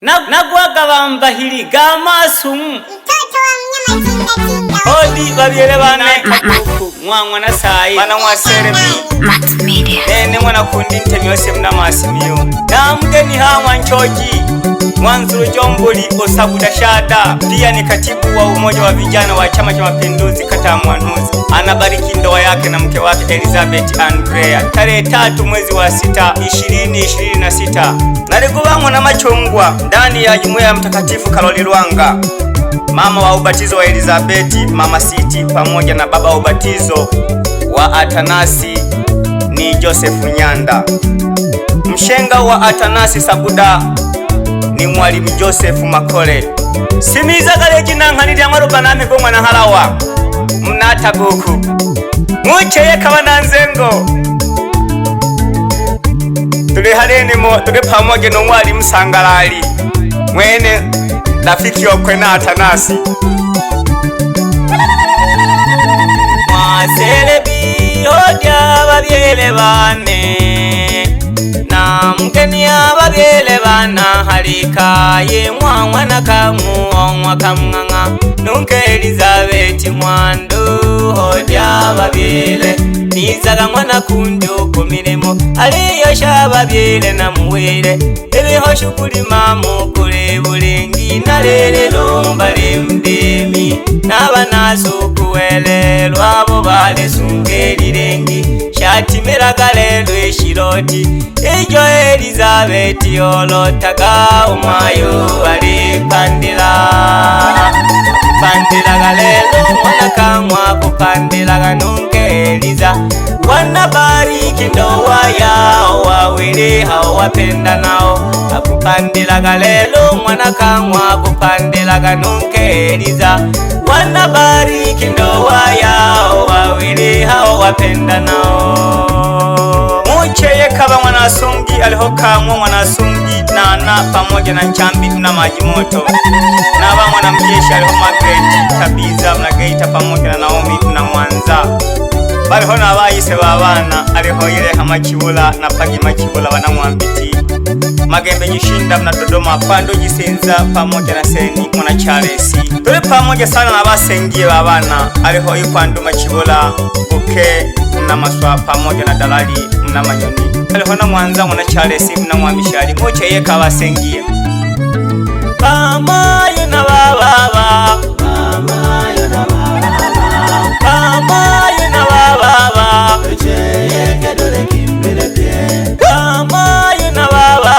Nagwaga bambahiri gamasumu mtoto wa mnyama tinga tinga odi babyele bane mwana na sai bana mwaserebi Max Media ene mwana kundi ntemi yose mna masimiyo namgeni hawa nchoji Mwanzuru Jombuli Osabuda Shada pia ni katibu wa umoja wa vijana wa Chama cha Mapinduzi kata Mwanhuzi. Anabariki ndoa yake na mke wake Elizabeth Andrea tarehe 3 mwezi wa 6 2026. Naligubangwa na machungwa ndani ya jumuiya ya Mtakatifu Karoli Lwanga. Mama wa ubatizo wa Elizabeth Mama Siti pamoja na baba wa ubatizo wa Atanasi ni Joseph Nyanda. Mshenga wa Atanasi Sabuda ni mwalimu Joseph Makole. Simiza kale kinankanira mwaruba nami gomwa na harawa mnata goku mucheye kabana nzengo tuli haleni mo tuli pamoja no mwalimu Sangalali mwene rafiki okwe na Atanasi mwaselebi hodya babyele bane na mkeni ababyele bana halika ye mwana kamuonwa kamnganga nunke Elizabeth Mwandu hodya babyele nizaga mwana kundu kumiremo aliyo shababyele na muwere ebiho shukuli mamu kule bulengi nalelelo mbale mdemi nabanasukuwelelwa abo bale sungelirengi shatimera galelwe shiroti ejo Elizabeth olotaga umayo ali pandila galelo mwana kamwa kupandila ganunke Eliza wana bariki ndoa yao wawili hao wapenda nao akupandila galelo mwana kamwa kupandila ganunke Eliza wana bariki ndoa yao wawili hao wapenda nao mucheye kaba mwana sungi aliho kamwa mwana sungi nana pamoja na Nchambi na maji moto na ba mwana mjeshi aliho Margaret Tabiza na Geita pamoja na Naomi na Mwanza baliho na bayise babana aliho ile kama Kibula na Pagi Makibula bana Mwambiti Magembe Gishinda na Dodoma Pando Gisenza pamoja na Seni mwana Charles tuli pamoja sana na basengie babana aliho Ikwandu Makibula Buke na Maswa pamoja na Dalali na Manyoni aliho na Mwanza mwana Charles na Mwamishali mucheye kabasengie mama yuna baba mama yuna baba mama yuna baba kedole kimbele pye mama yuna baba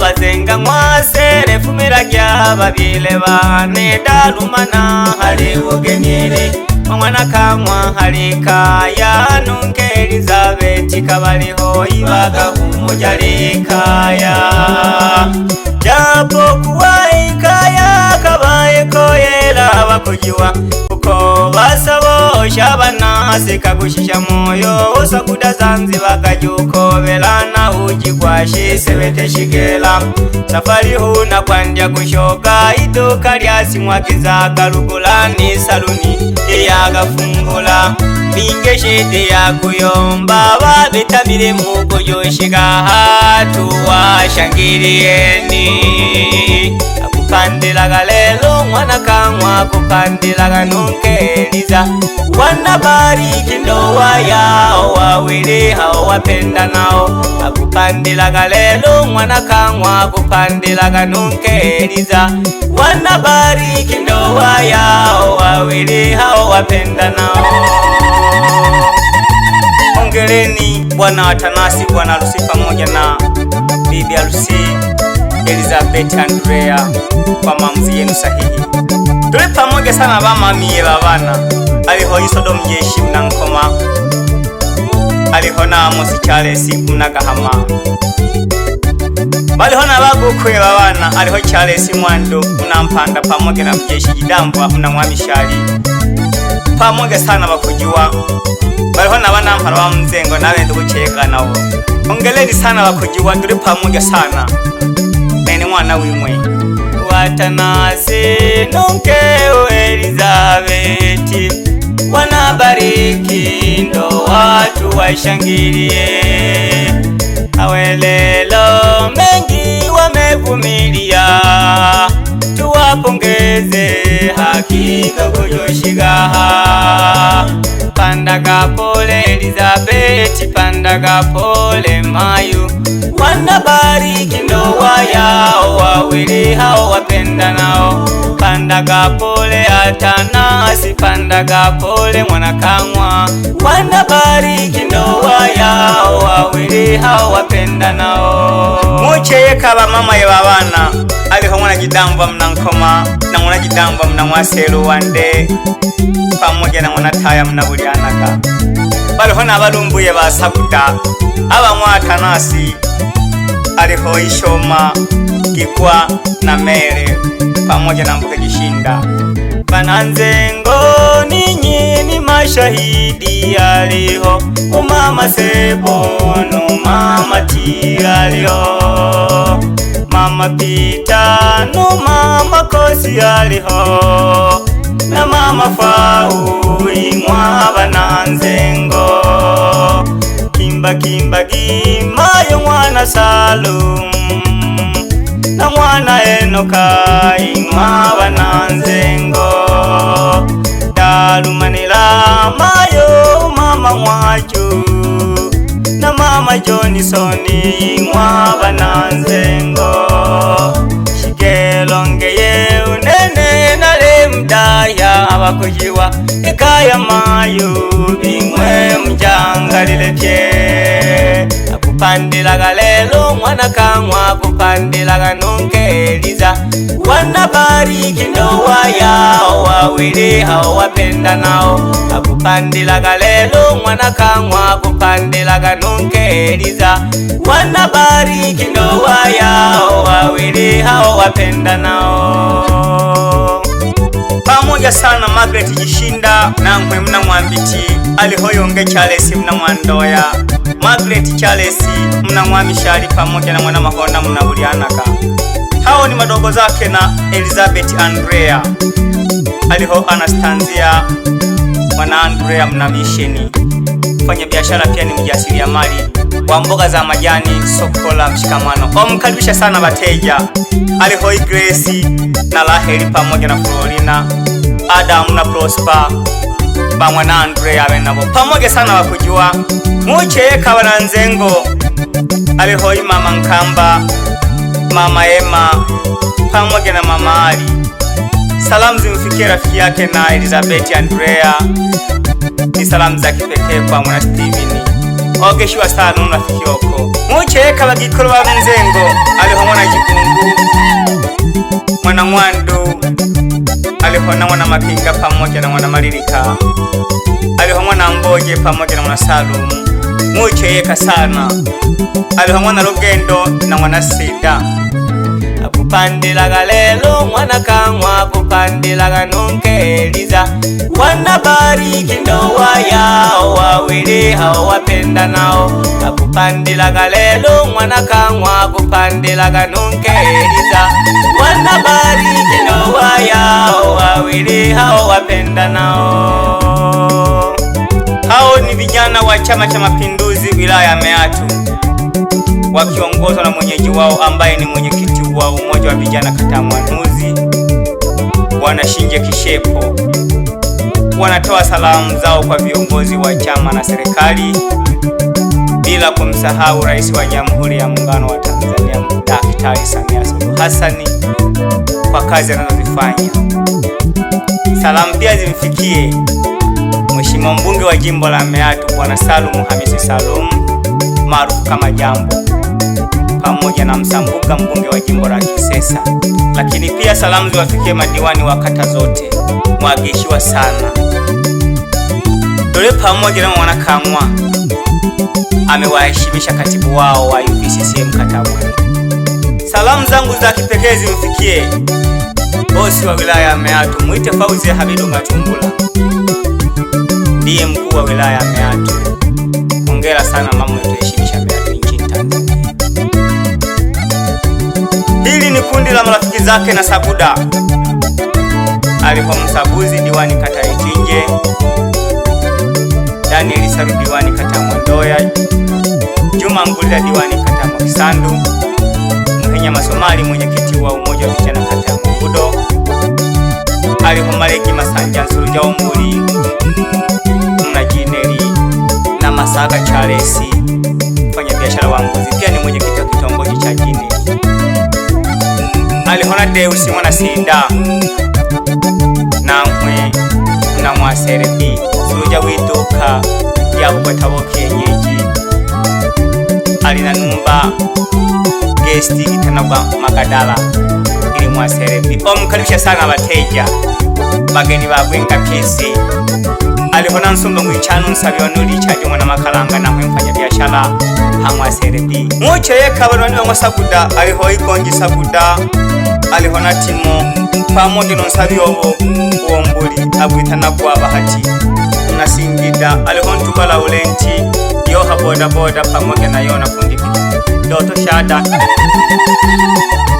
bazenga mwasere fumira kya babyele bane dalumana hali ugenyere mwana kamwa halika ya nunke Elizabeth kabaliho ibaga umujalika japo kuwaika ya kabaye koyela bakujiwa uko basabo shabana sikagushisha moyo usakuda Zanzibar kajuko belana ujikwashe sebete shigela safari huna kwandya kushoka iduka lyasimwakiza garugulani saluni yagafungula bingeshete yakuyomba babitabire mu kujoshiga hatu washangirieni akupandila galelo mwana kamwa kupandila ganunke Eliza wana bariki ndoa yao wawili hao wapenda nao akupandila galelo mwana kamwa kupandila ganunke Eliza wana bariki ndoa yao wawili hao wapenda nao. Hongereni bwana Atanasi bwana harusi pamoja na bibi harusi Elizabeth Andrea kwa maamuzi yenu sahihi. Tuli pamoja sana bamamiye babana aliho Isodo Mjeshi mnankoma aliho na Amos Charles mnagahama baliho na bagukwe babana aliho Charles Mwando mnampanda pamoja na Mjeshi Jidambwa mnamwamishali pamoja sana bakujiwa baliho na bana mpara wa mzengo nawe ndugucheka nabo ongeleni sana bakujiwa tuli pamoja sana nene mwana wimwe Watanasi nunke Elizabeth wanabariki ndo watu washangilie awelelo mengi wame wamevumilia, tuwapongeze hakika kujoshigaha. Pandaga pole Elizabeth, pandaga pole Mayu, wanabariki ndoa yao wawili hao wapendanao. Pandaga pole Atanasi, pandaga pole Mwanakangwa, wanabariki ndoa yao wawili hao wapendanao. Mucheye kaba mama ye babana aliho mwana jidamba mnankoma na mwana jidamba mnamwaselu wande pamoja na mwana taya mnabulianaka. Baliho n'abalumbuye basakuda abamwa Atanasi aliho Ishoma Kikwa na Mere pamoja na Mbuge Gishinda. Bananzengo ninyi ni mashahidi aliho umama Sebono, mama Tiraliho, mama Pita no mama Kosi aliho, na mama Faui mwa Bananzengo. Kimba kimba gimayo mwana Salum na mwana Enoka imwa Bananzengo. Dalumanila mayo mama Mwachu na mama Jonisoni mwa Bananzengo. Shigelongeye unene nale mdaya abakujiwa ikaya mayo bimwe mjangalile pye. Akupandilaga lelo Mwanakangwa, akupandilaga nunke Eliza, wanabariki ndoa yao wawili hao wapendanao. Akupandilaga lelo Mwanakangwa, akupandilaga nunke Eliza, wanabariki ndoa yao wawili hao wapendanao. Pamoja sana Margaret Gishinda na Nkwe Mnamwambiti alihoyonge Charles Mnamwandoya, Margaret Charles Mnamwamishali pamoja na Mwana Mahona Mnabulianaka. Hao ni madogo zake na Elizabeth Andrea aliho Anastanzia Mwana Andrea Mnamisheni. Fanya biashara pia ni mjasiriamali wa mboga za majani soko la Mshikamano. Omkaribisha sana bateja aliho Grace na Laheli pamoja na Florina, Adam na Prosper ba Mwana Andrea benabo pamoja sana wakujua. Mucheye Kabananzengo aliho mama Nkamba, mama Emma pamoja na mama Ali. Salamu zimfikie rafiki yake na Elizabeth Andrea, ni salamu za kipekee kwa Mwana Steven. Ogeshiwa sana unafiki oko. Mucheye Kabagikoro ba Nzengo aliho Mwana Jikungu, Mwana Mwandu aliho na Mwana Mapinga pamoja na Mwana Malirika, aliho Mwana Mboje pamoja na Mwana Salumu. Mucheye sana aliho Mwana Rugendo na Mwana Sida. Akupandilaga lelo Mwanakangwa, akupandilaga nunke Eliza, wanabariki ndoa yao wawili hao wapendanao. Akupandilaga lelo Mwanakangwa, akupandilaga nunke Eliza, wanabariki ndoa yao wawili hao wapendanao. Hao ni vijana wa Chama cha Mapinduzi wilaya ya Meatu wakiongozwa na mwenyeji wao ambaye ni mwenyekiti wa umoja wa vijana kata Mwanuzi, Bwana Shinje Kishepo. Wanatoa salamu zao kwa viongozi wa chama na serikali, bila kumsahau Rais wa Jamhuri ya Muungano wa Tanzania Daktari Samia Suluhu Hassan kwa kazi anazozifanya. Salamu pia zimfikie Mheshimiwa mbunge wa jimbo la Meatu Bwana Salum Hamisi Salum maarufu kama Jambo, pamoja na Msambuka mbunge wa jimbo la Kisesa. Lakini pia salamu ziwafikie madiwani wa kata zote, mwageshiwa sana. Dole pamoja na Mwanakangwa amewaheshimisha katibu wao wa UVCCM kata Mwana. Salamu zangu za kipekee zimfikie bosi wa wilaya ya Meatu, Mwite Fauzi Habidu Matumbula, ndiye mkuu wa wilaya ya Meatu. Hongera sana mama, umetuheshimisha Meatu nchini Tanzania. Hili ni kundi la marafiki zake na Sabuda alipo Msabuzi diwani kata Itinje, Daniel Saru diwani kata Mwandoya, Juma Ngulila diwani kata Mwakisandu, Munyama Somali, mwenyekiti wa umoja wa vijana kata ya Mugudo. Aliho Maleki Masanja Nsuluja Ombuli, Mnajineli na Masaka Charles, mfanya biashara wa mbuzi, pia ni mwenyekiti wa kitongoji cha Jineli. Aliho na Deus Mwana Sinda namwe na Mwaserebi Nsuluja widuka yabugwetabo kenyeji. Alina numba guest Gitanagwa Magadala ili Mwaserebi. Omukaribisha sana abateja bageni bagwenga pisi. Aliho na Nsumba Mwichanu Nsabyo nuli chaje mwana makalanga namwe mfanya biashara ha Mwaserebi. Muche yeka barwani wa Saguda, aliho Ikonji Saguda, aliho na Timo pamoja no Nsabyo Ombuli Agwitanagwa Bahati na Singida. Aliho Ntubala Ulenti Yoha boda boda pamoja na Yona fundi Doto Shada.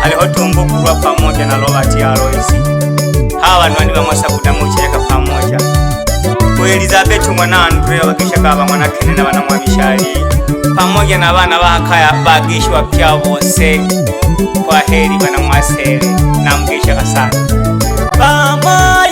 Aliho Tumbukurwa pamoja na Robert Aloisi. Hawa nwani wa Mwasaguda mucheka pamoja. Kwa Elizabeth mwana Andrea wakisha kaba mwana Kene na wana Mwabishali pamoja na bana bakaya bagishwa pya bose. Kwa heri bana Mwasere na mgisha kasana pamoja.